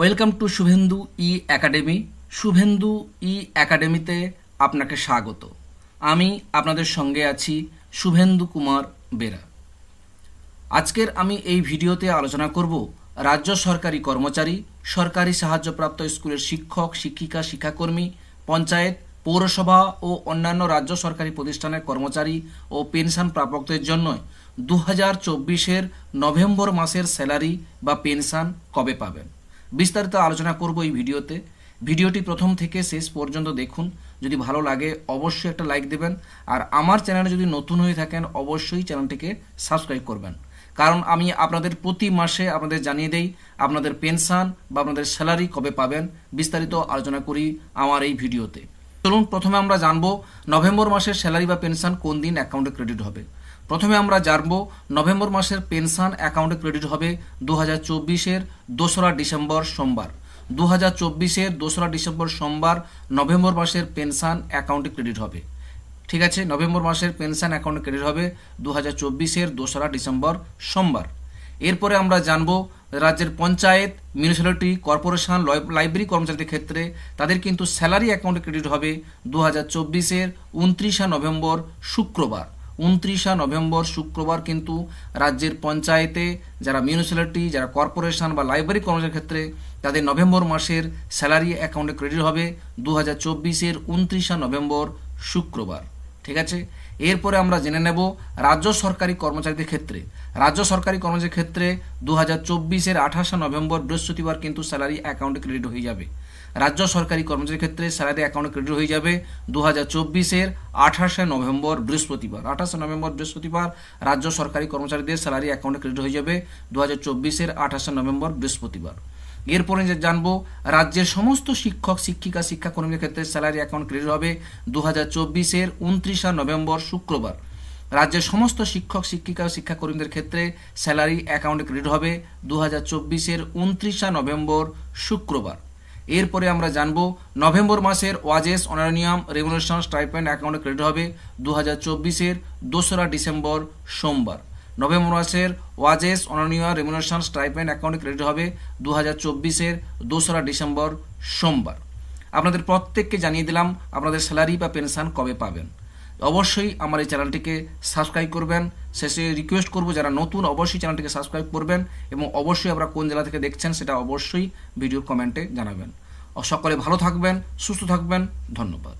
Welcome to Shubhendu E Academy. Shubhendu E একাডেমিতে আপনাকে স্বাগত। আমি আপনাদের সঙ্গে আছি শুভেন্দু কুমার বেরা। আজকের আমি এই ভিডিওতে আলোচনা করব রাজ্য সরকারি কর্মচারী, সরকারি সাহায্যপ্রাপ্ত স্কুলের শিক্ষক, শিক্ষিকা, শিক্ষাকর্মী, পঞ্চায়েত, পৌরসভা ও অন্যান্য রাজ্য সরকারি প্রতিষ্ঠানের কর্মচারী ও পেনশন প্রাপকদের জন্য 2024-এর নভেম্বর মাসের স্যালারি বা পেনশন কবে পাবেন, বিস্তারিত আলোচনা করব এই ভিডিওতে। ভিডিওটি প্রথম থেকে শেষ পর্যন্ত দেখুন। যদি ভালো লাগে অবশ্যই একটা লাইক দেবেন, আর আমার চ্যানেলে যদি নতুন হয়ে থাকেন অবশ্যই চ্যানেলটিকে সাবস্ক্রাইব করবেন, কারণ আমি আপনাদের প্রতি মাসে আপনাদের জানিয়ে দেই আপনাদের পেনশন বা আপনাদের স্যালারি কবে পাবেন। বিস্তারিত আলোচনা করি আমার এই ভিডিওতে। চলুন প্রথমে আমরা জানবো নভেম্বর মাসের স্যালারি বা পেনশন কোন দিন অ্যাকাউন্টে ক্রেডিট হবে। প্রথমে আমরা জানবো নভেম্বর মাসের পেনশন অ্যাকাউন্টে ক্রেডিট হবে 2024-এর 2রা ডিসেম্বর সোমবার। 2024-এর 2রা ডিসেম্বর সোমবার নভেম্বর মাসের পেনশন অ্যাকাউন্টে ক্রেডিট হবে। ঠিক আছে, নভেম্বর মাসের পেনশন অ্যাকাউন্টে ক্রেডিট হবে 2024-এর 2রা ডিসেম্বর সোমবার। এরপরে আমরা জানবো রাজ্যের পঞ্চায়েত, মিউনিসিপ্যালিটি, কর্পোরেশন, লাইব্রেরি কর্মচারীদের ক্ষেত্রে তাদের কিন্তু স্যালারি অ্যাকাউন্টে ক্রেডিট হবে 2024-এর 29 নভেম্বর শুক্রবার। 29 নভেম্বর শুক্রবার কিন্তু রাজ্যের পঞ্চায়েতে যারা মিউনিসিপ্যালিটি, যারা কর্পোরেশন বা লাইব্রেরি কর্মচারীর ক্ষেত্রে তাদের নভেম্বর মাসের স্যালারি অ্যাকাউন্টে ক্রেডিট হবে 2024-এর 29 নভেম্বর শুক্রবার। ঠিক আছে, এরপরে আমরা জেনে নেব রাজ্য সরকারি কর্মচারীদের ক্ষেত্রে। রাজ্য সরকারি কর্মচারীর ক্ষেত্রে 2024-এর 28 নভেম্বর বৃহস্পতিবার কিন্তু স্যালারি অ্যাকাউন্টে ক্রেডিট হয়ে যাবে। রাজ্য সরকারি কর্মচারীর ক্ষেত্রে স্যালারি অ্যাকাউন্টে ক্রেডিট হয়ে যাবে 2024-এর 28 নভেম্বর বৃহস্পতিবার। 28 নভেম্বর বৃহস্পতিবার রাজ্য সরকারি কর্মচারীদের স্যালারি অ্যাকাউন্টে ক্রেডিট হয়ে যাবে 2024-এর 28 নভেম্বর বৃহস্পতিবার। এরপরে জানবো রাজ্যের সমস্ত শিক্ষক, শিক্ষিকা, শিক্ষাকর্মীদের ক্ষেত্রে স্যালারি অ্যাকাউন্ট ক্রেডিট হবে 2024-এর 29 নভেম্বর শুক্রবার। রাজ্যের সমস্ত শিক্ষক, শিক্ষিকা ও শিক্ষাকর্মীদের ক্ষেত্রে স্যালারি অ্যাকাউন্টে ক্রেডিট হবে 2024-এর 29 নভেম্বর শুক্রবার। এরপরে আমরা জানবো নভেম্বর মাসের ওয়াজেস, অনারিয়াম, রেমুনারেশন, স্টাইপেন্ড অ্যাকাউন্টে ক্রেডিট হবে 2024-এর 2রা ডিসেম্বর সোমবার। নভেম্বর মাসের ওয়াজেস, অনারিয়াম, রেমুনারেশন, স্টাইপেন্ড অ্যাকাউন্টে ক্রেডিট হবে 2024-এর 2রা ডিসেম্বর সোমবার। আপনাদের প্রত্যেককে জানিয়ে দিলাম আপনাদের স্যালারি বা পেনশন কবে পাবেন। অবশ্যই আমার এই চ্যানেলটিকে সাবস্ক্রাইব করবেন। শেষে রিকোয়েস্ট করব যারা নতুন অবশ্যই চ্যানেলটিকে সাবস্ক্রাইব করবেন, এবং অবশ্যই আপনারা কোন জেলা থেকে দেখছেন সেটা অবশ্যই ভিডিওর কমেন্টে জানাবেন। সকলে ভালো থাকবেন, সুস্থ থাকবেন। ধন্যবাদ।